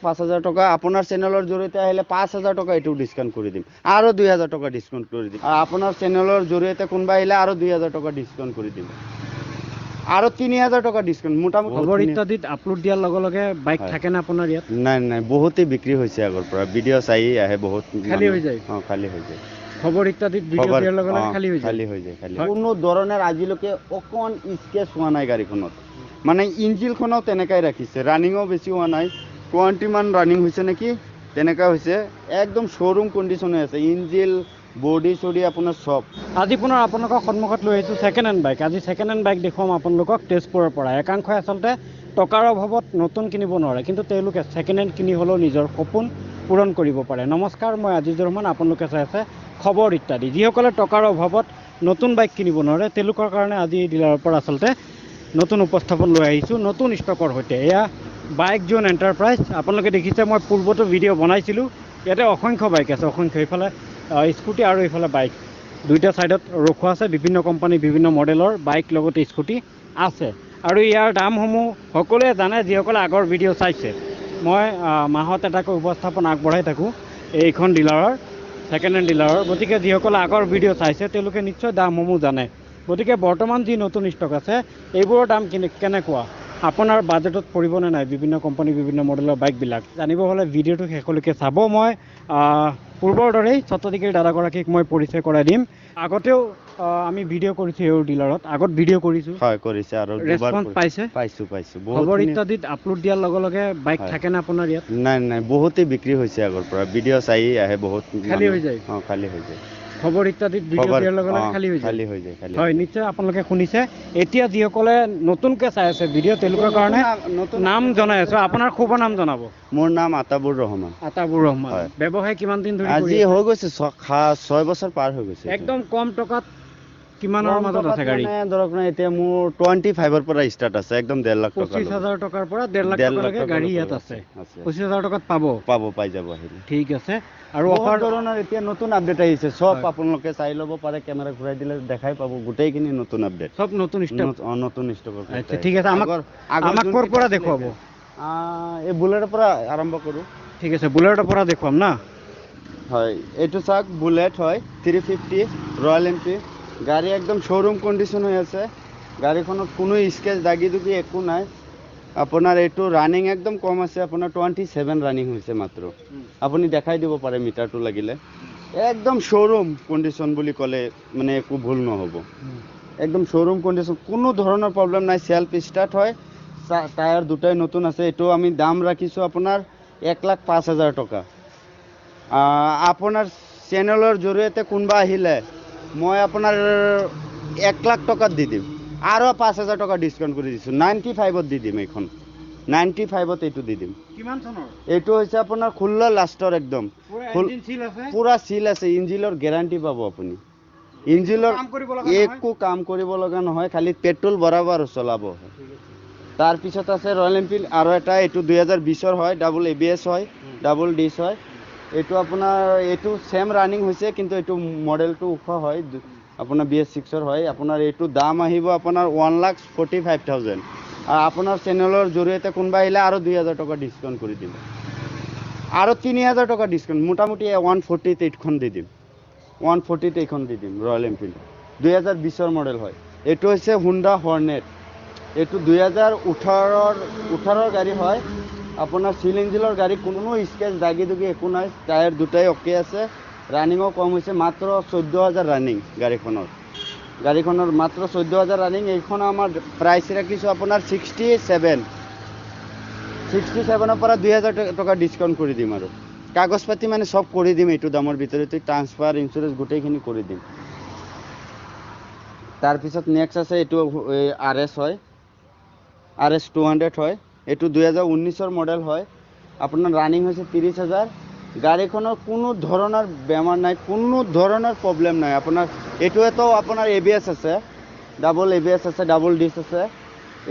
1,05,000 টাকা আপনার চ্যানেলের জড়িয়ে আহিলে 5,000 টাকা এটু ডিসকাউন্ট করে দিম আরো 2,000 টাকা ডিসকাউন্ট করে দিম আর আপনার চ্যানেলের জড়িয়ে কোনবা আহিলে আরো 2,000 টাকা ডিসকাউন্ট করে দিম আরো 3,000 টাকা ডিসকাউন্ট মোটামুটি খবর ইত্যাদিত আপলোড দিয়ার লগে লগে বাইক থাকে না আপনার ইয়াত নাই নাই বহুতই বিক্রি হয়েছে আগর পৰা ভিডিও চাই আহে বহুত খালি হয়ে যায় খালি হয়ে যায় খবর ইত্যাদিত ভিডিও দিয়ার লগে লগে খালি হয়ে যায় কোনো ধরনের আজিলৈকে অকণ স্কেচ হোৱা নাই গাড়ীখনত মানে ইঞ্জিনখনো তেনেকাই ৰাখিছে ৰানিংও বেছি হোৱা নাই 20 মান ৰানিং হৈছে নেকি তেনেকা হৈছে একদম শোৰুম কন্ডিশনে আছে ইঞ্জিন বডি সডি আপোনাৰ সব আজি পুনৰ আপোনালোকৰ সন্মুখত লৈ আহিছোঁ সেকেন্ড হ্যান্ড বাইক আজি সেকেন্ড হ্যান্ড বাইক দেখুৱাম আপোনালোকক তেজপুৰৰ পৰা একাংশই আচলতে টকাৰ অভাৱত নতুন কিনিব নোৱাৰে কিন্তু তেওঁলোকে সেকেন্ড হ্যান্ড কিনি হলেও নিজৰ সপোন পূৰণ কৰিব পাৰে নমস্কাৰ মই আজিজুৰ ৰহমান আপোনালোকে চাই আছে খবৰ ইত্যাদি যিসকলে টকাৰ অভাৱত নতুন বাইক কিনিব নোৱাৰে তেওঁলোকৰ কাৰণে আজি ডিলাৰৰ পৰা আচলতে নতুন উপস্থাপন লৈ আহিছোঁ নতুন ষ্টকৰ সৈতে এয়া বাইক জোন এণ্টাৰপ্ৰাইজ আপোনালোকে দেখিছে মই পূৰ্বতো ভিডিঅ' বনাইছিলোঁ ইয়াতে অসংখ্য বাইক আছে অসংখ্য এইফালে স্কুটি আৰু এইফালে বাইক দুইটা সাইডত ৰখোৱা আছে বিভিন্ন কোম্পানী বিভিন্ন মডেলৰ বাইক লগতে স্কুটি আছে আৰু ইয়াৰ দামসমূহ সকলোৱে জানে যিসকলে আগৰ ভিডিঅ' চাইছে মই মাহত এটাকৈ উপস্থাপন আগবঢ়াই থাকোঁ এইখন ডিলাৰৰ সেকেন্ড হ্যান্ড ডিলাৰৰ গতিকে যিসকলে আগৰ ভিডিঅ' চাইছে তেওঁলোকে নিশ্চয় দামসমূহ জানে গতিকে বৰ্তমান যি নতুন ষ্টক আছে এইবোৰৰ দাম কেনেকুৱা আপোনাৰ বাজেটত পৰিবনে নাই বিভিন্ন কোম্পানী বিভিন্ন মডেলৰ বাইকবিলাক জানিব হ'লে ভিডিঅ'টো শেষলৈকে চাব মই পূৰ্বৰ দৰেই ছত্ৰধিকাৰী দাদাগৰাকীক মই পৰিচয় কৰাই দিম আগতেও আমি ভিডিঅ' কৰিছোঁ এই ডিলাৰত আগত ভিডিঅ' কৰিছোঁ হয় কৰিছে আৰু ৰেছপন্স পাইছোঁ খবৰ ইত্যাদিত আপলোড দিয়াৰ লগে লগে বাইক থাকে না আপোনাৰ ইয়াত নাই নাই বহুতেই বিক্ৰী হৈছে আগৰ পৰা ভিডিঅ' চাই আহে বহুত খালি হৈ যায় খালি হৈ যায় খবৰ ইত্যাদিত ভিডিঅ' দিয়াৰ লগে লগে খালি হৈ যায় হয় নিশ্চয় আপোনালোকে শুনিছে এতিয়া যিসকলে নতুনকৈ চাই আছে ভিডিঅ' তেওঁলোকৰ কাৰণে নাম জনাই আছোঁ আপোনাৰ শুভ নাম জনাব মোৰ নাম আতাবুৰ ৰহমান ব্যৱসায় কিমান দিন ধৰি আজি হৈ গৈছে 6 বছৰ পাৰ হৈ গৈছে একদম কম টকাত কিমানৰ মাজত আছে গাড়ী ধৰক না এতিয়া মোৰ 25 পৰা ষ্টাৰ্ট আছে একদম 1.5 লাখ টকা 25,000 টকাৰ পৰা 1.5 লাখ টকালৈকে গাড়ী ইয়াত আছে 25,000 টকাত পাই যাব আহিলে ঠিক আছে আৰু অফাৰ ধৰণৰ এতিয়া নতুন আপডেট আহিছে সব আপোনালোকে চাই ল'ব পাৰে কেমেৰা ঘূৰাই দিলে দেখাই পাব গোটেইখিনি নতুন আপডেট সব নতুন ষ্টক আচ্ছা ঠিক আছে আমাক ক'ৰ পৰা দেখুৱাব এই বুলেটৰ পৰা আৰম্ভ কৰোঁ ঠিক আছে বুলেটৰ পৰা দেখুৱাম না হয় এইটো চাওক বুলেট হয় 350 ৰয়েল এনফিল্ড গাড়ী একদম শোরুম কন্ডিশন হৈ আছে গাড়ীখনত কোনো স্কেচ দাগি দুগি একো নাই আপোনাৰ এইটো ৰানিং একদম কম আছে আপোনাৰ 27 ৰানিং হৈছে মাত্ৰ আপুনি দেখাই দিব পাৰে মিটাৰটো লাগিলে একদম শোরুম কন্ডিশন বুলি ক'লে মানে একো ভুল নহ'ব একদম শোরুম কন্ডিশন কোনো ধৰণৰ প্ৰব্লেম নাই সেলফ ষ্টাৰ্ট হয় টায়াৰ দুটাই নতুন আছে এইটো আমি দাম ৰাখিছোঁ আপোনাৰ 1,05,000 টকা আপোনাৰ চেনেলৰ জৰিয়তে কোনবা আহিলে মই আপোনাৰ 1 লাখ টকাত দি দিম আৰু 5,000 টকা ডিসকাউন্ট কৰি দিছোঁ 95ত দি দিম এইখন 95ত এইটো দি দিম কিমান চনৰ এইটো হৈছে আপোনাৰ 16 লাষ্টৰ একদম পুৰা সিল আছে ইঞ্জিনৰ গ্যাৰান্টি পাব আপুনি ইঞ্জিনৰ একো কাম কৰিব লগা নহয় খালি পেট্ৰল বৰাবৰ চলাব তাৰ পিছত আছে ৰয়েল এনফিল্ড আৰু এটা এইটো 2020ৰ হয় ডাবল এবিএছ হয় ডাবল ডিস হয় এইটো আপোনাৰ এইটো সেম ৰানিং হৈছে কিন্তু এইটো মডেলটো উফ হয় আপোনাৰ BS6ৰ হয় আপোনাৰ এইটো দাম আহিব আপোনাৰ 1,45,000 আৰু আপোনাৰ চেনেলৰ জৰিয়তে কোনবা আহিলে আৰু 2,000 টকা ডিসকাউন্ট কৰি দিম আৰু 3,000 টকা ডিসকাউন্ট মোটামুটি 140 এইখন দি দিম 140 এইখন দি দিম ৰয়েল এনফিল্ড 2020ৰ মডেল হয় এইটো হৈছে হুন্ডা হৰ্নেট এইটো 2018ৰ গাড়ী হয় আপোনাৰ সিল ইঞ্জিনৰ গাড়ী কোনো স্কেচ দাগি দুগি একো নাই টায়াৰ দুটাই ওকে আছে ৰানিংও কম হৈছে মাত্ৰ 14,000 ৰানিং গাড়ীখনৰ মাত্ৰ 14,000 ৰানিং এইখন আমাৰ প্ৰাইস ৰাখিছোঁ আপোনাৰ 67ৰ পৰা 2,000 টকা ডিসকাউন্ট কৰি দিম আৰু কাগজ পাতি মানে সব কৰি দিম এইটো দামৰ ভিতৰতে ট্ৰান্সফাৰ ইন্স্যুৰেন্স গোটেইখিনি কৰি দিম তাৰ পিছত নেক্সট আছে এইটো RS হয় RS 200 হয় এইটো 2019ৰ মডেল হয় আপোনাৰ ৰানিং হৈছে 30,000 গাড়ীখনৰ কোনো ধৰণৰ বেমাৰ নাই কোনো ধৰণৰ প্ৰবলেম নাই আপোনাৰ এইটোতো আপোনাৰ ABS আছে ডাবল ABS আছে ডাবল ডিস আছে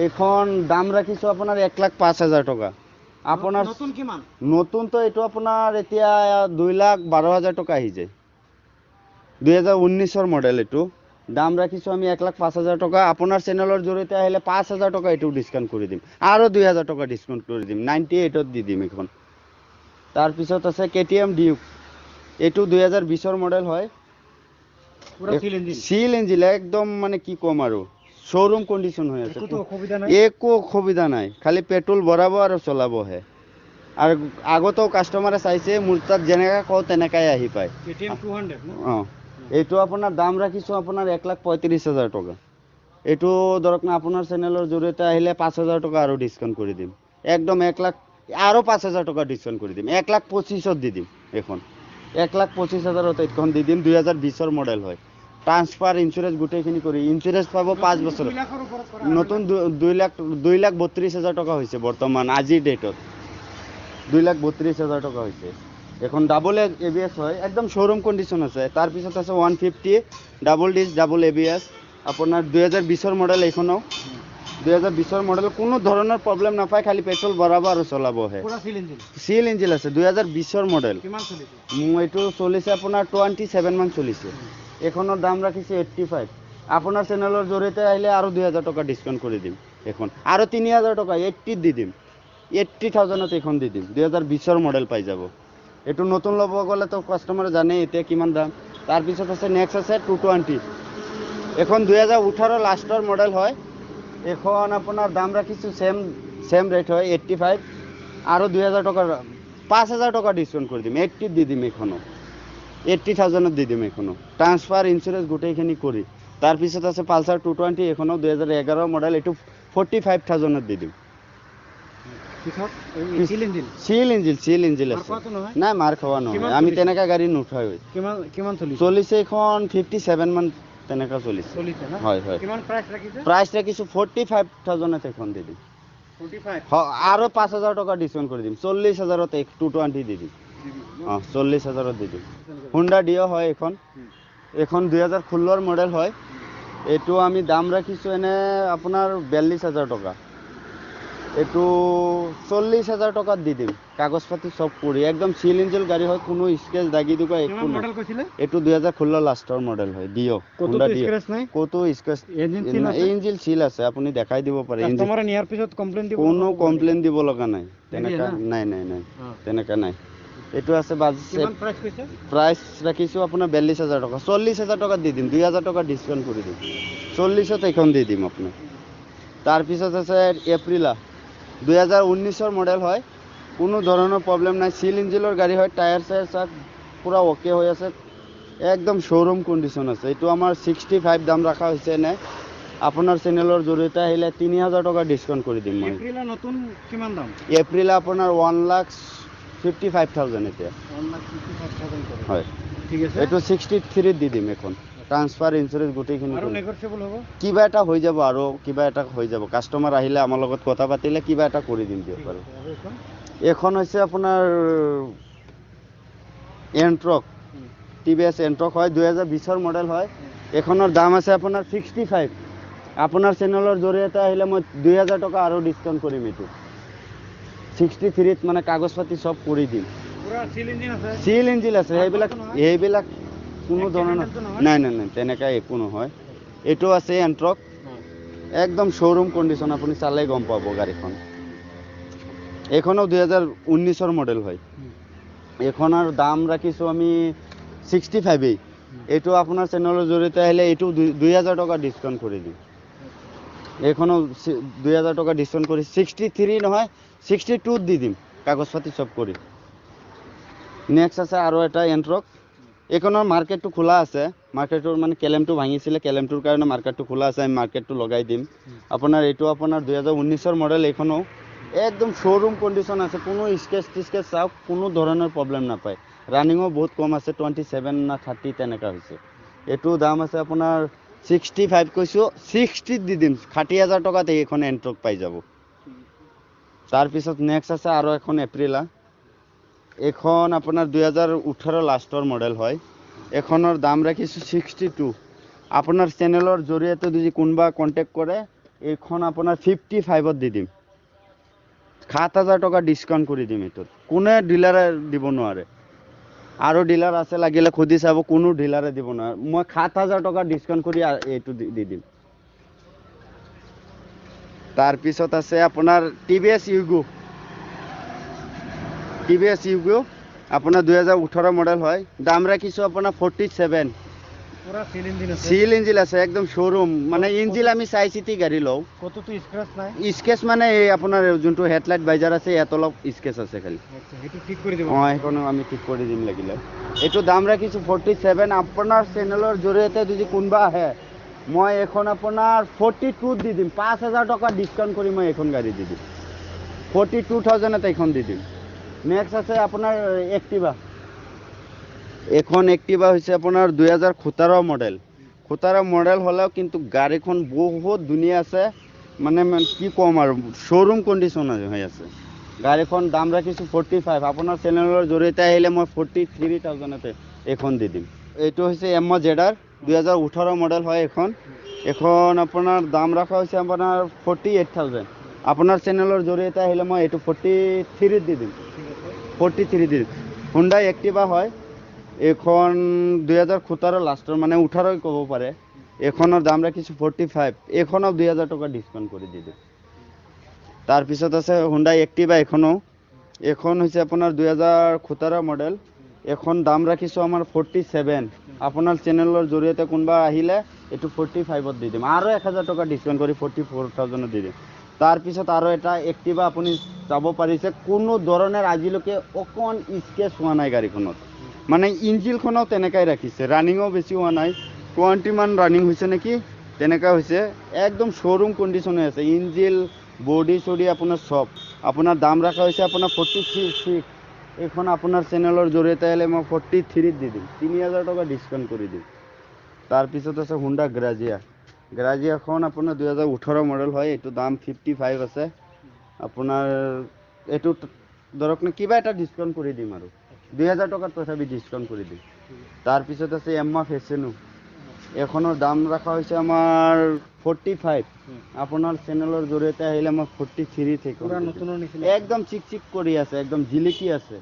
এইখন দাম ৰাখিছোঁ আপোনাৰ 1,05,000 টকা আপোনাৰ নতুন কিমান নতুন তো এইটো আপোনাৰ এতিয়া 2,12,000 টকা আহি যায় 2019ৰ মডেল এইটো দাম ৰাখিছোঁ আমি 1,05,000 টকা আপোনাৰ চেনেলৰ জৰিয়তে আহিলে 5,000 টকা এইটো ডিসকাউন্ট কৰি দিম আৰু 2,000 টকা ডিসকাউন্ট কৰি দিম 98ত দি দিম এখন তাৰপিছত আছে KTM ডিউক, এইটো 2020ৰ মডেল হয়। পুৰা সিল ইঞ্জিন একদম মানে কি কম আৰু শ্বৰুম কণ্ডিশ্যন হৈ আছে, একো অসুবিধা নাই, খালি পেট্ৰল ভৰাব আৰু চলাবহে। আৰু আগতেও কাষ্টমাৰে চাইছে মোৰ তাত যেনেকৈ কওঁ তেনেকাই আহি পায়। অঁ, এইটো আপোনাৰ দাম ৰাখিছোঁ আপোনাৰ 1,35,000 টকা। এইটো ধৰক না আপোনাৰ চেনেলৰ জৰিয়তে আহিলে 5,000 টকা আৰু ডিছকাউণ্ট কৰি দিম। একদম 1 লাখ আৰু 5,000 টকা ডিছকাউণ্ট কৰি দিম, 1,25,000 দি দিম এইখন। 1,25,000 এইখন দি দিম, 2020ৰ মডেল হয়। ট্ৰান্সফাৰ ইঞ্চুৰেঞ্চ গোটেইখিনি কৰি ইঞ্চুৰেঞ্চ পাব 5 বছৰ। নতুন 2,32,000 টকা হৈছে বৰ্তমান আজিৰ ডেটত, 2,32,000 টকা হৈছে। এখন ডাবল ABS হয়, একদম শ্বৰুম কণ্ডিশ্যন আছে। তাৰপিছত আছে 150 ডাবল ডিস্ক ডাবল ABS, আপোনাৰ 2020ৰ মডেল এইখনো। 2020ৰ মডেল কোনো ধৰণৰ প্ৰব্লেম নাপায়, খালি পেট্ৰল ভৰাব আৰু চলাবহে। সিল ইঞ্জিন আছে, 2020ৰ মডেল। এইটো চলিছে আপোনাৰ 27 মান চলিছে। এইখনৰ দাম ৰাখিছে 85। আপোনাৰ চেনেলৰ জৰিয়তে আহিলে আৰু 2,000 টকা ডিছকাউণ্ট কৰি দিম এইখন, আৰু 3,000 টকা 80 দি দিম, 80,000ত এইখন দি দিম। 2020ৰ মডেল পাই যাব। এইটো নতুন ল'ব গ'লেতো কাষ্টমাৰে জানেই এতিয়া কিমান দাম। তাৰপিছত আছে নেক্সট আছে 220, এখন 2018 লাষ্টৰ মডেল হয়। এখন আপোনাৰ দাম ৰাখিছোঁ চেম ৰেট হয় 85, আৰু 2,000 টকা 5,000 টকা ডিছকাউণ্ট কৰি দিম, 80 দি দিম এইখনো, 80,000ত দি দিম এইখনো, ট্ৰান্সফাৰ ইঞ্চুৰেঞ্চ গোটেইখিনি কৰি। তাৰপিছত আছে পালচাৰ 220, এইখনো 2011 মডেল, এইটো 45,000ত দি দিম। সিল ইঞ্জিন আছে, নাই মাৰ খোৱা নহয়, আমি তেনেকা গাড়ী নুঠাই। চলিছে এইখন 57 মান তেনেকা চলিছে। হয় হয়, প্ৰাইচ ৰাখিছোঁ 45,000ত এইখন দি দিম। আৰু 5,000 টকা ডিছকাউণ্ট কৰি দিম, 40,000ত 220 দি দিম। অঁ, 40,000ত দি দিম। হুণ্ডা ডিঅ' হয় এইখন, এইখন 2016ৰ মডেল হয়। এইটো আমি দাম ৰাখিছোঁ এনে আপোনাৰ 42,000 টকা। এইটো 40,000 টকাত দি দিম, কাগজ পাতি চব কৰি। একদম সিল ইঞ্জিন গাড়ী হয়, কোনো স্ক্ৰেচ দাগি দুগা একো নাই। এইটো 2016 লাষ্টৰ মডেল হয়, ডিঅ' হুণ্ডা ডিঅ'। ক'তো স্ক্ৰেচ, ইঞ্জিন সিল আছে, আপুনি দেখাই দিব পাৰে। কোনো কমপ্লেইন দিব লগা নাই, তেনেকা নাই নাই নাই, তেনেকা নাই। এইটো আছে প্ৰাইচ ৰাখিছোঁ আপোনাৰ 42,000 টকা, 40,000 টকাত দি দিম, 2,000 টকা ডিছকাউণ্ট কৰি দিম, 40ত এইখন দি দিম আপোনাক। তাৰপিছত আছে এপ্ৰিলা, 2019ৰ মডেল হয়, কোনো ধৰণৰ প্ৰব্লেম নাই, সিল ইঞ্জিনৰ গাড়ী হয়, টায়াৰ চায়াৰ চাক পূৰা অ'কে হৈ আছে, একদম শ্ব'ৰুম কণ্ডিশ্যন আছে। এইটো আমাৰ 65 দাম ৰখা হৈছে এনে, আপোনাৰ চেনেলৰ জৰিয়তে আহিলে 3,000 টকা ডিছকাউণ্ট কৰি দিম মই। এপ্ৰিলা আপোনাৰ 1,55,000 এতিয়া। হয়, এইটো 63 দি দিম এখন, ট্ৰান্সফাৰ ইঞ্চুৰেঞ্চ গোটেইখিনি। কিবা এটা হৈ যাব, আৰু কিবা এটা হৈ যাব, কাষ্টমাৰ আহিলে আমাৰ লগত কথা পাতিলে কিবা এটা কৰি দিম দিয়ক বাৰু। এইখন হৈছে আপোনাৰ এণ্ট্ৰক, TVS এণ্ট্ৰক হয়, 2020ৰ মডেল হয়। এইখনৰ দাম আছে আপোনাৰ 65। আপোনাৰ চেনেলৰ জৰিয়তে আহিলে মই 2,000 টকা আৰু ডিছকাউণ্ট কৰিম। এইটো 63ত মানে কাগজ পাতি চব কৰি দিম। সিল ইঞ্জিন আছে, সেইবিলাক কোনো ধৰণৰ নাই নাই নাই, তেনেকৈ একো নহয়। এইটো আছে এণ্ট্ৰক, একদম শ্ব'ৰুম কণ্ডিশ্যন, আপুনি চালেই গম পাব গাড়ীখন। এইখনো 2019ৰ মডেল হয়। এইখনৰ দাম ৰাখিছোঁ আমি 65। এইটো আপোনাৰ চেনেলৰ জৰিয়তে আহিলে এইটো 2,000 টকা ডিছকাউণ্ট কৰি দিম। এইখনো 2,000 টকা ডিছকাউণ্ট কৰি 63 নহয় 62ত দি দিম, কাগজ পাতি চব কৰি। নেক্সট আছে আৰু এটা এণ্ট্ৰক, এইখনৰ মাৰ্কেটটো খোলা আছে, মাৰ্কেটৰ মানে কেলেমটো ভাঙিছিলে, কেলেমটোৰ কাৰণে মাৰ্কেটটো খোলা আছে, আমি মাৰ্কেটটো লগাই দিম আপোনাৰ। এইটো আপোনাৰ 2019ৰ মডেল, এইখনো একদম শ্ব'ৰুম কণ্ডিশ্যন আছে, কোনো স্কেচ টিস্কেচ চাওক, কোনো ধৰণৰ প্ৰব্লেম নাপায়। ৰানিঙো বহুত কম আছে, 27 না 30 তেনেকুৱা হৈছে। এইটো দাম আছে আপোনাৰ 65 কৈছোঁ, 60ত দি দিম, 60,000 টকাত এইখন এণ্ট্ৰক পাই যাব। তাৰপিছত নেক্সট আছে আৰু এখন এপ্ৰিলা, এইখন আপোনাৰ 2018 লাষ্টৰ মডেল হয়। এইখনৰ দাম ৰাখিছোঁ 62। আপোনাৰ চেনেলৰ জৰিয়তে যদি কোনোবা কণ্টেক্ট কৰে, এইখন আপোনাৰ 55ত দি দিম, 7,000 টকা ডিছকাউণ্ট কৰি দিম। এইটোত কোনে ডিলাৰে দিব নোৱাৰে, আৰু ডিলাৰ আছে লাগিলে সুধি চাব, কোনো ডিলাৰে দিব নোৱাৰে। মই 7,000 টকা ডিছকাউণ্ট কৰি এইটো দি দিম। তাৰপিছত আছে আপোনাৰ TVS ইগো, TVS ইউগো আপোনাৰ 2018 মডেল হয় দাম ৰাখিছো আপোনাৰ 47 পুৰা সিল ইঞ্জিন আছে সিল ইঞ্জিন আছে একদম শোরুম মানে ইঞ্জিন আমি চাই চিতি গাড়ি লও কতটো স্ক্র্যাচ নাই স্কেচ মানে এই আপোনাৰ যোনটো হেডলাইট বাইজাৰ আছে ইয়াত অলপ স্কেচ আছে খালি আচ্ছা এটো ঠিক কৰি দিব এখনো আমি ঠিক কৰি দিম লাগিলে এটো দাম ৰাখিছো 47 আপোনাৰ চেনেলৰ জৰিয়তে যদি কোনবা আহে মই এখন আপোনাৰ 42 দি দিম 5000 টকা ডিসকাউন্ট কৰি মই এখন গাড়ী দি দিম 42000 এত এখন দি দিম নেক্সট আছে আপোনাৰ এক্টিভা এখন এক্টিভা হৈছে আপোনাৰ 2017 মডেল 17 মডেল হলেও কিন্তু গাড়ীখন বহুত ধুনীয়া আছে মানে কি কম আৰু শোৰুম কন্ডিশন হৈ আছে গাড়ীখন দাম ৰাখিছো 45 আপোনাৰ চেনেলৰ জৰিয়তে আহিলে মই 43000 এতে এখন দি দিম এইটো হৈছে এম্মা জেডাৰ 2018 মডেল হয় এখন আপোনাৰ দাম ৰাখা হৈছে আপোনাৰ 48000 আপোনাৰ চেনেলৰ জৰিয়তে আহিলে মই এইটো 43 দি দিম 43 দি দিম হুন্ডাই এক্টিভা হয় এখন 2017 লাষ্টৰ মানে 18 ক'ব পাৰে এখনৰ দাম ৰাখিছো 45 এখনক 2000 টকা ডিসকাউন্ট কৰি দি দিম তাৰ পিছত আছে হুন্ডাই এক্টিভা এখন হৈছে আপোনাৰ 2017 মডেল এখন দাম ৰাখিছো আমাৰ 47 আপোনাৰ চেনেলৰ জৰিয়তে কোনবা আহিলে এটো 45 ত দি দিম আৰু 1000 টকা ডিসকাউন্ট কৰি 44000 দি দিম তাৰ পিছত আৰু এটা এক্টিভা আপুনি চাব পাৰিছে কোনো ধৰণৰ আজিলৈকে অকন স্কেচ হোৱা নাই গাড়ীখনত মানে ইঞ্জিনখনো তেনেকাই ৰাখিছে ৰানিংও বেছি হোৱা নাই 20 মান ৰানিং হৈছে নেকি তেনেকা হৈছে একদম শোৰুম কন্ডিশনে আছে ইঞ্জিন বডি সডি আপোনাৰ সব আপোনাৰ দাম ৰাখা হৈছে আপোনাৰ 43 এখন আপোনাৰ চেনেলৰ জৰিয়তে আহিলে মই 43 দি দিম 3000 টকা ডিসকাউন্ট কৰি দিম তাৰ পিছত আছে হুন্ডা গ্ৰাজিয়াখন আপোনাৰ 2018 মডেল হয় এটো দাম 55 আছে আপোনাৰ এটো ধৰক না কিবা এটা ডিসকাউন্ট কৰি দিম আৰু 2000 টকা তথাপি ডিসকাউন্ট কৰি দিম তাৰ পিছত আছে এম্মা ফেচেনো এখনৰ দাম ৰাখা হৈছে আমাৰ 45 আপোনাৰ চেনেলৰ জৰিয়তে আহিলে মই 43 থেকে পুৰা নতুনৰ নিচিনা একদম চিক কৰি আছে একদম জিলিকি আছে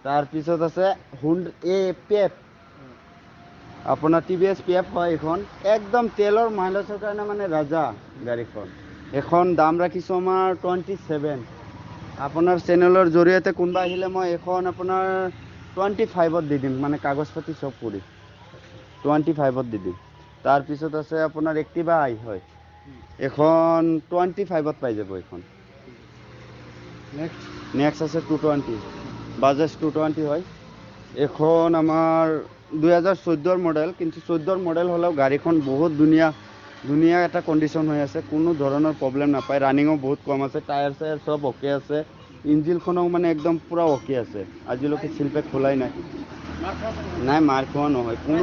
তাৰ পিছত আছে হুন্ডা পেপ আপোনাৰ TVS পেপ হয় এখন একদম তেলৰ মাইলেজৰ কাৰণে মানে ৰাজা গাড়ীখন এখন দাম ৰাখিছো আমাৰ 27 আপোনাৰ চেনেলৰ জৰিয়তে কোনবা আহিলে মই এখন আপোনাৰ 25 ত দি দিম মানে কাগজ পাতি সব কৰি 25 ত দি দিম তাৰ পিছত আছে আপোনাৰ এক্টিভা হয় এখন 25 ত পাই যাব এখন নেক্সট আছে 220 বাজাজ 220 হয় এখন আমাৰ 2014 মডেল কিন্তু 14 মডেল হলেও গাড়ীখন বহুত ধুনীয়া এটা কন্ডিশন হৈ আছে কোনো ধৰণৰ প্ৰবলেম নাপায় ৰানিংও বহুত কম আছে টায়াৰ সব ওকে আছে ইঞ্জিনখনো মানে একদম পুৰা ওকে আছে আজিলৈকে সিলপেক খোলাই নাই মাৰ খোৱা নহয় কোনো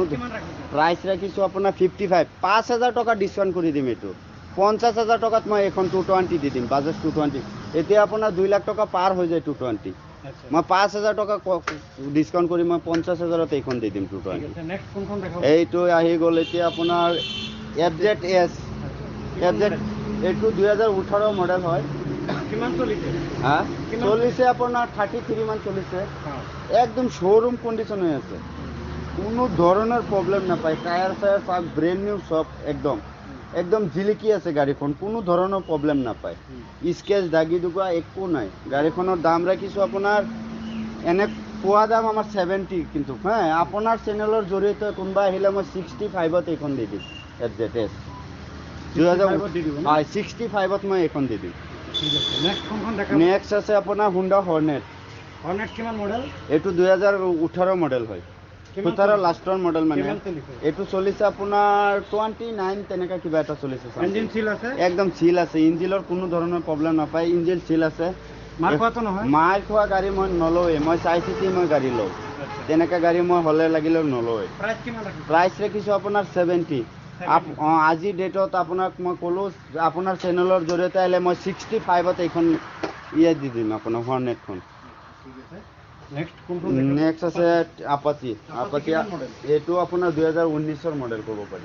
প্ৰাইস ৰাখিছো আপোনাৰ 55 5000 টকা ডিসকাউন্ট কৰি দিম এটো 50000 টকাত মই এখন 220 দি দিম বাজাজ 220 এতিয়া আপোনাৰ 2 লাখ টকা পাৰ হৈ যায় 220 মই 5000 টকা ডিসকাউন্ট কৰি মই 50000 ত এখন দি দিম 220 নেক্সট কোনখন দেখাব এইটো আহি গ'ল এতিয়া আপোনাৰ FZS এইটো 2018 মডেল হয় কিমান চলিছে চলিছে আপোনাৰ 33 মান চলিছে একদম শোৰুম কন্ডিশন হৈ আছে কোনো ধৰণৰ প্ৰবলেম নাপায় টায়াৰ পাক ব্ৰেন্ড নিউ সব একদম জিলিকি আছে গাড়ীখন কোনো ধৰণৰ প্ৰবলেম নাপায় স্কেচ দাগি দুগা একো নাই গাড়ীখনৰ দাম ৰাখিছো আপোনাৰ এনে পোৱা দাম আমাৰ 70 কিন্তু হ্যাঁ আপোনাৰ চেনেলৰ জৰিয়তে কোনবা আহিলে মই 65 ত এখন দি দিম FZS 65 ত মই এখন দি দিম ঠিক আছে নেক্সট কোনখন দেখাব নেক্সট আছে আপোনাৰ হুন্ডা হৰ্নেট কিমান মডেল এইটো 2018 মডেল হয় 17 লাষ্টৰ মডেল মানে এইটো চলিছে আপোনাৰ 29 তেনেকা কিবা এটা চলিছে ইঞ্জিন সিল আছে একদম সিল আছে ইঞ্জিনৰ কোনো ধৰণৰ প্ৰবলেম নাপায় ইঞ্জিন সিল আছে মাৰ খোৱাটো নহয় মাৰ খোৱা গাড়ী মই নলওৱে মই চাই চিতি মই গাড়ী লওঁ তেনেকা গাড়ী মই হলে লাগিলে নলওৱে প্ৰাইস কিমান ৰাখিছে প্ৰাইস ৰাখিছো আপোনাৰ 70 আজি ডেটত আপোনাক মই কলো আপোনাৰ চেনেলৰ জৰিয়তে আহিলে মই 65 ত এখন দি দিম আপোনাৰ হৰ্নেটখন ঠিক আছে নেক্সট আছে আপাচি এইটো আপোনাৰ 2019 মডেল ক'ব পাৰি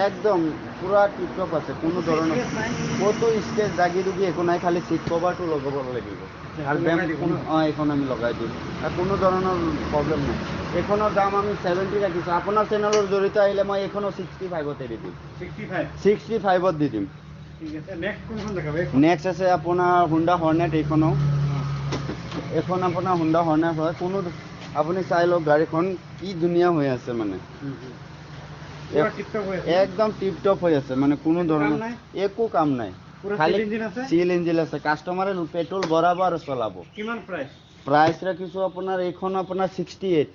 একদম পুৰা টিপটপ আছে কোনো ধৰণৰ কতো স্কেচ দাগি দুগি একো নাই খালি সিট কভাৰটো লগাব লাগিব আৰু এইখন আমি লগাই দিম আৰু কোনো ধৰণৰ প্ৰবলেম নাই এখনৰ দাম আমি 70 ৰাখিছো আপোনাৰ চেনেলৰ জৰিয়তে আহিলে মই এখনো 65 তে দি দিম 65 ত দি দিম ঠিক আছে নেক্সট কোনখন দেখাব নেক্সট আছে আপোনাৰ হুন্ডা হৰ্নেট এইখনো এখন আপোনাৰ হুণ্ডা হৰ্নেট হয়, কোনো আপুনি চাই লওক গাড়ীখন কি ধুনীয়া হৈ আছে মানে একদম টিপ টপ হৈ আছে, মানে কোনো ধৰণৰ একো কাম নাই, খালি চিল ইঞ্জিন আছে। কাষ্টমাৰে পেট্ৰল ভৰাব আৰু চলাব। কিমান প্ৰাইচ? প্ৰাইচ ৰাখিছোঁ আপোনাৰ এইখন আপোনাৰ 68।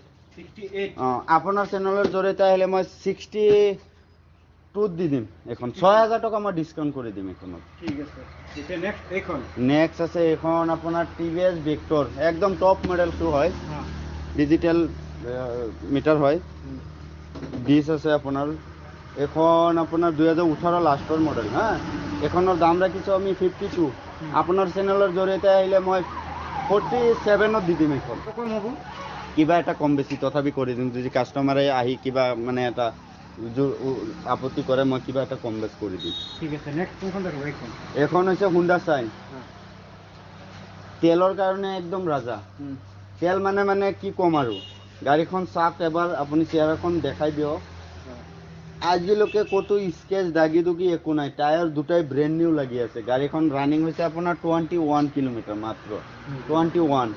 অঁ, আপোনাৰ চেনেলৰ জৰিয়তে আহিলে মই 62 দি দিম। এখন 6000 টকা মই ডিছকাউণ্ট কৰি দিম এইখনত। ঠিক আছে। এতিয়া নেক্সট এইখন। নেক্সট আছে এইখন আপোনাৰ টিভিএছ ভিক্টৰ, একদম টপ মডেলটো হয়, ডিজিটেল মিটাৰ হয়। ডিছ আছে আপোনাৰ, এখন আপোনাৰ 2018 লাষ্টৰ মডেল হা। এইখনৰ দাম ৰাখিছোঁ আমি 52। আপোনাৰ চেনেলৰ জৰিয়তে আহিলে মই 47ত দি দিম এইখন। কিবা এটা কম বেছি তথাপি কৰি দিম, যদি কাষ্টমাৰে আহি কিবা মানে এটা আপত্তি কৰে মই কিবা এটা কম বেছ কৰি দিম। ঠিক আছে। নেক্সট কোনখন দেখাব? এইখন। এখন হৈছে হুণ্ডা চাইন। তেলৰ কাৰণে একদম ৰাজা। তেল মানে কি ক'ম আৰু, গাড়ীখন চাওক এবাৰ আপুনি চেয়াৰখন দেখাই দিয়ক। আজিলৈকে ক'তো স্কেচ দাগি দুগি একো নাই, টায়াৰ দুটাই ব্ৰেণ্ড নিউ লাগি আছে। গাড়ীখন ৰানিং হৈছে আপোনাৰ 21 কিলোমিটাৰ মাত্ৰ, 21।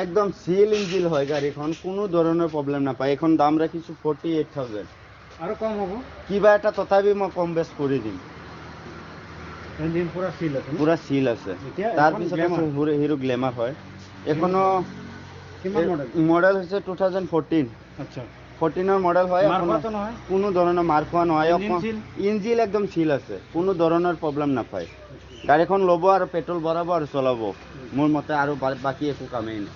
একদম চিল ইঞ্জিন হয় গাড়ীখন, কোনো ধৰণৰ প্ৰব্লেম নাপায়। এইখন দাম ৰাখিছোঁ 48,000। আৰু কম হ'ব? কিবা এটা তথাপি মই কম বেছ কৰি দিম। ইঞ্জিন পুৰা চিল আছে। পুৰা চিল আছে। তাৰপিছত আছে হিৰো গ্লেমাৰ হয়। এইখনো মডেল হৈছে 2014। আচ্ছা। 14ৰ মডেল হয়। কোনো ধৰণৰ মাৰ খোৱা নহয়, ইঞ্জিন একদম চিল আছে, কোনো ধৰণৰ প্ৰব্লেম নাপায়। গাড়ীখন ল'ব আৰু পেট্ৰল ভৰাব আৰু চলাব, মোৰ মতে আৰু বাকী একো কামেই নাই।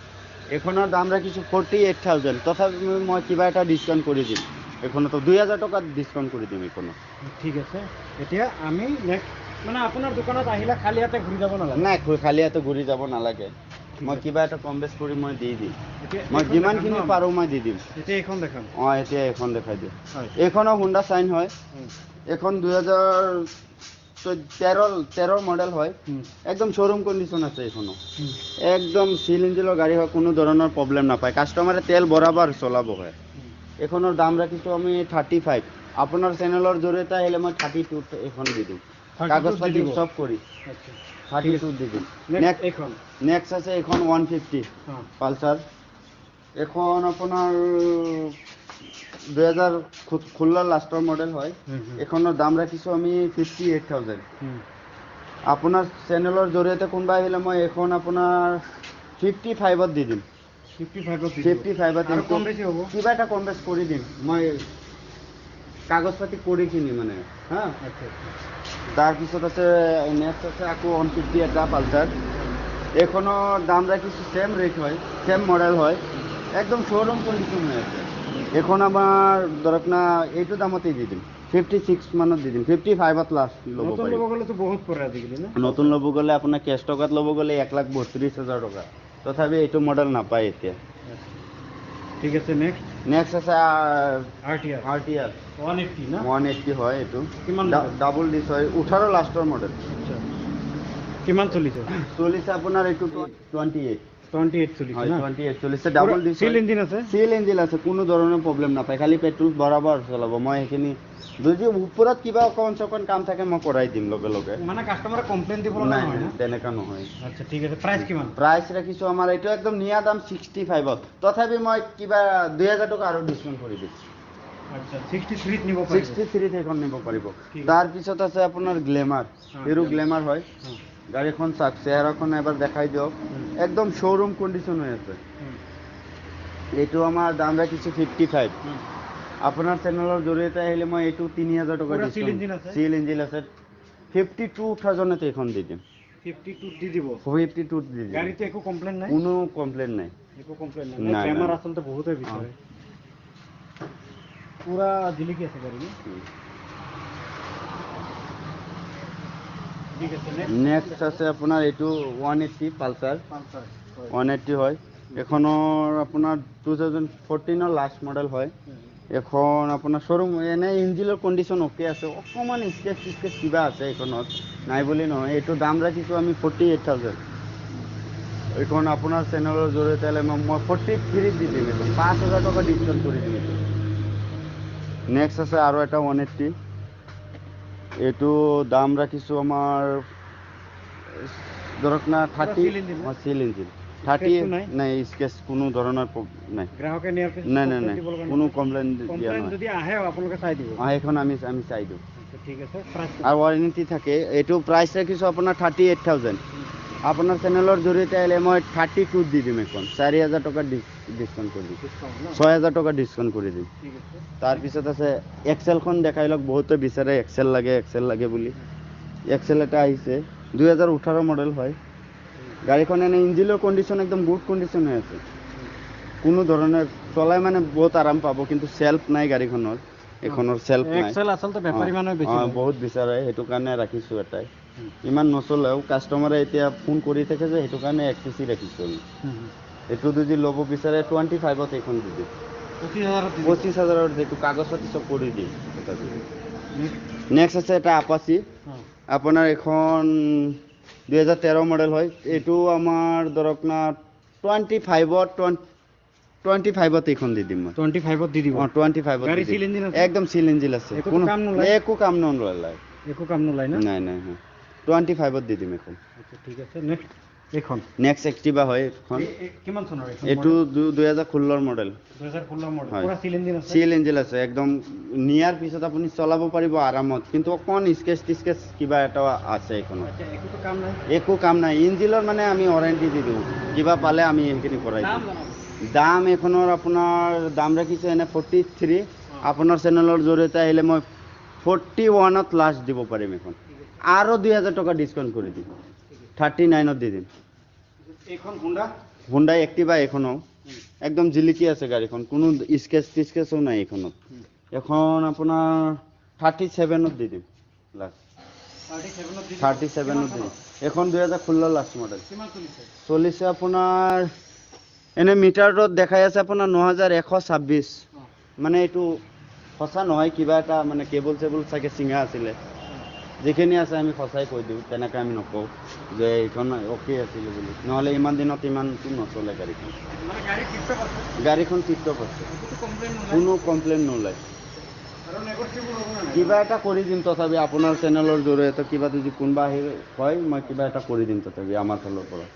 এইখনৰ দাম ৰাখিছোঁ 48,000, তথাপি মই কিবা এটা ডিছকাউণ্ট কৰি দিম। এইখনতো 2000 টকা ডিছকাউণ্ট কৰি দিম এইখনত। ঠিক আছে। এতিয়া আমি নেক্সট মানে আপোনাৰ দোকানত আহিলে খালি হাতে ঘূৰি যাব নালাগে? নাই, খালি হাতে ঘূৰি যাব নালাগে। মই কিবা এটা কম বেছ কৰি মই দি দিম। মই যিমানখিনি পাৰোঁ মই দি দিম। এতিয়া এইখন দেখাম। অঁ, এতিয়া এইখন দেখাই দিওঁ। এইখনো হুণ্ডা চাইন হয়। এইখন 2013 মডেল হয়। একদম শ্ব'ৰুম কণ্ডিশ্যন আছে এইখনো। একদম চিল ইঞ্জিনৰ গাড়ী হয়, কোনো ধৰণৰ প্ৰব্লেম নাপায়। কাষ্টমাৰে তেল ভৰাব আৰু চলাব হয়। এইখনৰ দাম ৰাখিছোঁ আমি 35। আপোনাৰ চেনেলৰ জৰিয়তে আহিলে মই 32 এইখন দি দিম, কাগজ পাতি চব কৰি 32 দি দিম। নেক্সট আছে এইখন 150 পালচাৰ। এইখন আপোনাৰ 2016 লাষ্টৰ মডেল হয়। এইখনৰ দাম ৰাখিছোঁ আমি 58,000। আপোনাৰ চেনেলৰ জৰিয়তে কোনোবা আহিলে মই এইখন আপোনাৰ 55ত দি দিম। 55ত কিবা এটা কম বেছ কৰি দিম মই, কাগজ পাতি কৰি কিনি মানে হা। তাৰপিছত আছে নেক্সট আছে আকৌ 150 এটা পালচাৰ। এইখনৰ দাম ৰাখিছোঁ ছেম ৰেট হয়, ছেম মডেল হয়, একদম শ্ব'ৰুম কণ্ডিশ্যন হৈ আছে। এইখন আমাৰ ধৰক না এইটো দামতেই দি দিম, 56 মানত দি দিম, 55ত লাষ্ট ল'ব পাৰিম। নতুন ল'ব গ'লে আপোনাৰ কেছ টকাত ল'ব গ'লে 1,32,000 টকা, তথাপি এইটো মডেল নাপায় এতিয়া। ঠিক আছে। নেক্সট আছে RTR 180 হয়। এইটো ডাবল ডিছ হয়, 18 লাষ্টৰ মডেল। কিমান চলিছে? চলিছে আপোনাৰ এইটো 28 চলিছে। 28 চলিছে, ডাবল ডিছ। চিল ইঞ্জিন আছে, কোনো ধৰণৰ প্ৰব্লেম নাপায়, খালি পেট্ৰল ভৰাব আৰু চলাব। মই সেইখিনি যদি ওপৰত কিবা অকণ চকণ কাম থাকে মই কৰাই দিম লগে লগে। মানে কাষ্টমাৰে কমপ্লেইন দিব লগা নহয় না? তেনেকা নহয়। আচ্ছা, ঠিক আছে। প্ৰাইচ কিমান? প্ৰাইচ ৰাখিছোঁ আমাৰ এইটো একদম নিয়া দাম 65ত, তথাপি মই কিবা 2000 টকা আৰু ডিছকাউণ্ট কৰি দিম। আচ্ছা, 63ত নিব পাৰিব? 63ত এইখন নিব পাৰিব। তাৰপিছত আছে আপোনাৰ গ্লেমাৰ, হিৰো গ্লেমাৰ হয়। গাড়ীখন চাওক, চেহেৰাখন এবাৰ দেখাই দিয়ক, একদম শ্ব'ৰুম কণ্ডিশ্যন হৈ আছে। এইটো আমাৰ দাম ৰাখিছোঁ 55। আপোনাৰ চেনেলৰ জৰিয়তে আহিলে মই এইটো 3000 টকা ডিছকাউণ্ট, চিল ইঞ্জিন আছে, 52,000ত এইখন দি দিম। 52ত দি দিব? 52ত দি দিম। গাড়ীটো একো কমপ্লেইন নাই? কোনো কমপ্লেইন নাই। একো কমপ্লেইন নাই। গ্লেমাৰ আচলতে বহুতে বিচাৰে। পুৰা জিলিকি আছে গাড়ী। ঠিক আছে। নেক্সট আছে আপোনাৰ এইটো 180 পালচাৰ। 180 হয়। এইখনৰ আপোনাৰ 2014ৰ লাষ্ট মডেল হয়। এখন আপোনাৰ শ্ব'ৰুম, এনেই ইঞ্জিনৰ কণ্ডিশ্যন অ'কে আছে, অকণমান স্কেচ কিবা আছে এইখনত, নাই বুলি নহয়। এইটো দাম ৰাখিছোঁ আমি 48,000। এইখন আপোনাৰ চেনেলৰ জৰিয়তে হ'লে মই 43 দি দিম, এইখন 5,000 টকা ডিছকাউণ্ট কৰি দিম এইটো। নেক্সট আছে আৰু এটা 180, এইটো দাম ৰাখিছোঁ আমাৰ ধৰক না 30, চিল ইঞ্জিন 30 নাই স্কেচ কোনো ধৰণৰ নাই গ্ৰাহকে নিয়াৰ পিছত নাই নাই নাই কোনো কমপ্লেইন দিয়া নাই যদি আহে আপোনালোকে চাই দিব এখন আমি চাই দিওঁ ঠিক আছে প্ৰাইচ আৰু ৱাৰেণ্টি থাকে এইটো প্ৰাইচ ৰাখিছোঁ আপোনাৰ 38,000 আপোনাৰ চেনেলৰ জৰিয়তে আহিলে মই 32 দি দিম এখন 4,000 টকা ডিছকাউণ্ট কৰি দিম 6,000 টকা ডিছকাউণ্ট কৰি দিম তাৰপিছত আছে এক্সেলখন দেখাই লওক বহুতে বিচাৰে এক্সেল লাগে বুলি এক্সেল এটা আহিছে 2018 মডেল হয় গাড়ীখন এনে ইঞ্জিনৰ কণ্ডিশ্যন একদম গুড কণ্ডিশ্যন হৈ আছে কোনো ধৰণৰ চলাই মানে বহুত আৰাম পাব কিন্তু চেল্ফ নাই গাড়ীখনৰ এখনৰ চেল্ফ নাই এক্সেল আচলতে বেপাৰী মানুহে বেছি বহুত বিচাৰে সেইটো কাৰণে ৰাখিছোঁ এটাই ইমান নচলেও কাষ্টমাৰে এতিয়া ফোন কৰি থাকে যে সেইটো কাৰণে XCC ৰাখিছোঁ আমি এইটো যদি ল'ব বিচাৰে 25ত এইখন দি দিম 25,000 এইটো কাগজ পাতি চব কৰি দিম নেক্সট আছে এটা আপাচি আপোনাৰ এখন 2013 মডেল হয় এইটো আমাৰ ধৰক না 25ত এইখন দি দিম মই 25ত দি দিব 25ত গাড়ী সিল ইঞ্জিন আছে একদম সিল ইঞ্জিন আছে কোনো একো কাম নলয় না নাই নাই 25ত দি দিম এখন আচ্ছা ঠিক আছে নেক্সট এখন নেক্সট এক্টিভা হয় এখন কিমান চনৰ এইটো 2016 মডেল 2016 মডেল পুৰা সিল ইঞ্জিন আছে সিল ইঞ্জিন আছে একদম নিয়াৰ পিছত আপুনি চলাব পাৰিব আৰামত কিন্তু অকণ স্কেচ কিবা এটা আছে এখন একো কাম নাই ইঞ্জিনৰ মানে আমি ৱাৰেণ্টি দি দিওঁ কিবা পালে আমি এইখিনি কৰাই দিওঁ দাম এখনৰ আপোনাৰ দাম ৰাখিছোঁ এনে 43 আপোনাৰ চেনেলৰ জৰিয়তে আহিলে মই 41ত লাষ্ট দিব পাৰিম এখন আৰু 2,000 টকা ডিছকাউণ্ট কৰি দিম 39ত দি দিম এইখন হুণ্ডা এক্টিভা এখনো একদম জিলিকি আছে গাড়ীখন কোনো স্কেচও নাই এখনত এখন আপোনাৰ 37ত দি দিম লাষ্ট 37ত দি দিম এখন 2016 লাষ্ট মডেল চলিছে আপোনাৰ এনে মিটাৰত দেখাই আছে আপোনাৰ 9,126 মানে এইটো সঁচা নহয় কিবা এটা মানে কেবল চাগে চিঙা আছিলে যিখিনি আছে আমি সঁচাই কৈ দিওঁ তেনেকৈ আমি নকওঁ যে এইখন অ'কে আছিলে বুলি নহ'লে ইমান দিনত ইমানটো নচলে গাড়ীখন টিপটপ আছে কোনো কমপ্লেইন নোলায় কিবা এটা কৰি দিম তথাপি আপোনাৰ চেনেলৰ জৰিয়তে কিবা যদি কোনোবা আহি হয় মই কিবা এটা কৰি দিম তথাপি আমাৰ ফালৰ পৰা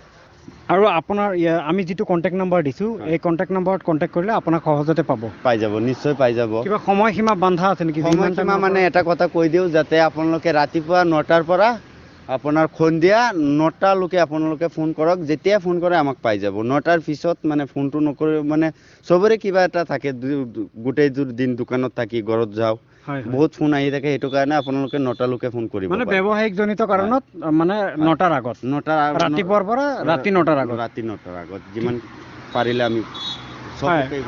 আৰু আপোনাৰ আমি যিটো কণ্টেক্ট নম্বৰ দিছোঁ এই কণ্টেক্ট নম্বৰত কণ্টেক্ট কৰিলে আপোনাক সহজতে পাই যাব নিশ্চয় পাই যাব কিবা সময়সীমা বান্ধা আছে নেকি সময়সীমা মানে এটা কথা কৈ দিওঁ যাতে আপোনালোকে ৰাতিপুৱা 9টাৰ পৰা আপোনাৰ সন্ধিয়া 9টালৈকে আপোনালোকে ফোন কৰক যেতিয়া ফোন কৰে আমাক পাই যাব 9টাৰ পিছত মানে ফোনটো নকৰি মানে চবৰে কিবা এটা থাকে গোটেই দিন দোকানত থাকি ঘৰত যাওঁ বহুত ফোন আহি থাকে সেইটো কাৰণে আপোনালোকে 9টালৈকে ফোন কৰিব মানে ব্যৱসায়িক জনিত কাৰণত মানে 9টাৰ আগত ৰাতিপুৱাৰ পৰা ৰাতি 9টাৰ আগত যিমান পাৰিলে আমি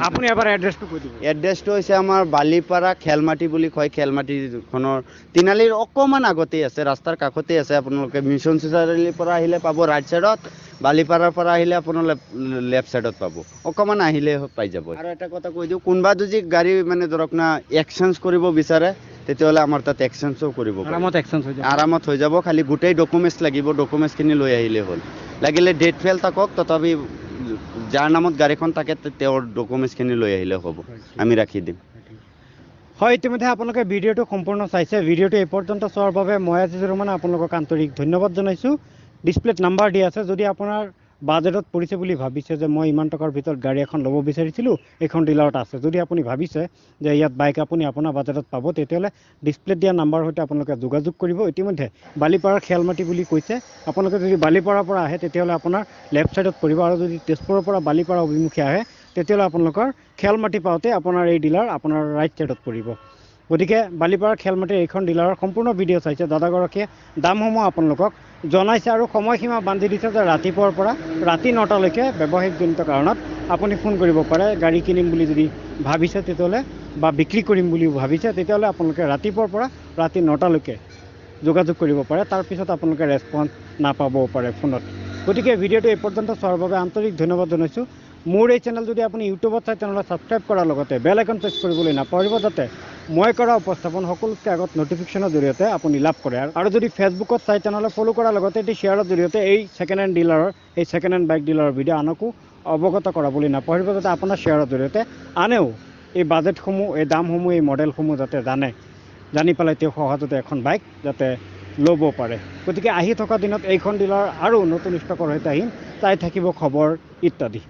আপুনি এবাৰ এড্ৰেছটো কৈ দিব এড্ৰেছটো হৈছে আমাৰ বালিপাৰা খেলমাটি বুলি কয় খেলমাটিখনৰ তিনালিৰ অকণমান আগতেই আছে ৰাস্তাৰ কাষতেই আছে আপোনালোকে মিছন চাৰিআলিৰ পৰা আহিলে পাব ৰাইট ছাইডত বালিপাৰাৰ পৰা আহিলে আপোনাৰ লেফ্ট ছাইডত পাব অকণমান আহিলে পাই যাব আৰু এটা কথা কৈ দিওঁ কোনোবা যদি গাড়ী মানে ধৰক না এক্সচেঞ্জ কৰিব বিচাৰে তেতিয়াহ'লে আমাৰ তাত এক্সচেঞ্জো কৰিব আৰামত হৈ যাব খালি গোটেই ডকুমেণ্টছ লাগিব ডকুমেণ্টছখিনি লৈ আহিলে হ'ল লাগিলে ডেট ফেল থাকক তথাপি যাৰ নামত গাড়ীখন থাকে তেওঁৰ ডকুমেণ্টছখিনি লৈ আহিলে হ'ব আমি ৰাখি দিম হয় ইতিমধ্যে আপোনালোকে ভিডিঅ'টো সম্পূৰ্ণ চাইছে ভিডিঅ'টো এই পৰ্যন্ত চোৱাৰ বাবে মই আজিজুৰ মানে আপোনালোকক আন্তৰিক ধন্যবাদ জনাইছোঁ ডিছপ্লেত নাম্বাৰ দিয়া আছে যদি আপোনাৰ বাজেটত পৰিছে বুলি ভাবিছে যে মই ইমান টকাৰ ভিতৰত গাড়ী এখন ল'ব বিচাৰিছিলোঁ এইখন ডিলাৰত আছে যদি আপুনি ভাবিছে যে ইয়াত বাইক আপুনি আপোনাৰ বাজেটত পাব তেতিয়াহ'লে ডিছপ্লেত দিয়া নাম্বাৰৰ সৈতে আপোনালোকে যোগাযোগ কৰিব ইতিমধ্যে বালিপাৰাৰ খেলমাটি বুলি কৈছে আপোনালোকে যদি বালিপাৰাৰ পৰা আহে তেতিয়াহ'লে আপোনাৰ লেফ্ট ছাইডত পৰিব আৰু যদি তেজপুৰৰ পৰা বালিপাৰা অভিমুখে আহে তেতিয়াহ'লে আপোনালোকৰ খেলমাটি পাওঁতে আপোনাৰ এই ডিলাৰ আপোনাৰ ৰাইট ছাইডত পৰিব গতিকে বালিপাৰাৰ খেলমাটিৰ এইখন ডিলাৰৰ সম্পূৰ্ণ ভিডিঅ' চাইছে দাদাগৰাকীয়ে দামসমূহ আপোনালোকক জনাইছে আৰু সময়সীমা বান্ধি দিছে যে ৰাতিপুৱাৰ পৰা ৰাতি 9টালৈকে ব্যৱসায়িকজনিত কাৰণত আপুনি ফোন কৰিব পাৰে গাড়ী কিনিম বুলি যদি ভাবিছে তেতিয়াহ'লে বা বিক্ৰী কৰিম বুলি ভাবিছে তেতিয়াহ'লে আপোনালোকে ৰাতিপুৱাৰ পৰা ৰাতি 9টালৈকে যোগাযোগ কৰিব পাৰে তাৰপিছত আপোনালোকে ৰেছপন্স নাপাবও পাৰে ফোনত গতিকে ভিডিঅ'টো এই পৰ্যন্ত চোৱাৰ বাবে আন্তৰিক ধন্যবাদ জনাইছোঁ মোৰ এই চেনেল যদি আপুনি ইউটিউবত চাই তেনেহ'লে ছাবস্ক্ৰাইব কৰাৰ লগতে বেল আইকন প্ৰেছ কৰিবলৈ নাপাহৰিব যাতে মই কৰা উপস্থাপন সকলোতকৈ আগত নটিফিকেশ্যনৰ জৰিয়তে আপুনি লাভ কৰে আৰু যদি ফেচবুকত চাই তেনেহ'লে ফ'ল' কৰাৰ লগতে এটি শ্বেয়াৰৰ জৰিয়তে এই ছেকেণ্ড হেণ্ড ডিলাৰৰ এই ছেকেণ্ড হেণ্ড বাইক ডিলাৰৰ ভিডিঅ' আনকো অৱগত কৰাবলৈ নাপাহৰিব যাতে আপোনাৰ শ্বেয়াৰৰ জৰিয়তে আনেও এই বাজেটসমূহ এই দামসমূহ এই মডেলসমূহ যাতে জানি পেলাই তেওঁ সহজতে এখন বাইক যাতে ল'ব পাৰে গতিকে আহি থকা দিনত এইখন ডিলাৰ আৰু নতুন ষ্টকৰ সৈতে আহিম চাই থাকিব খবৰ ইত্যাদি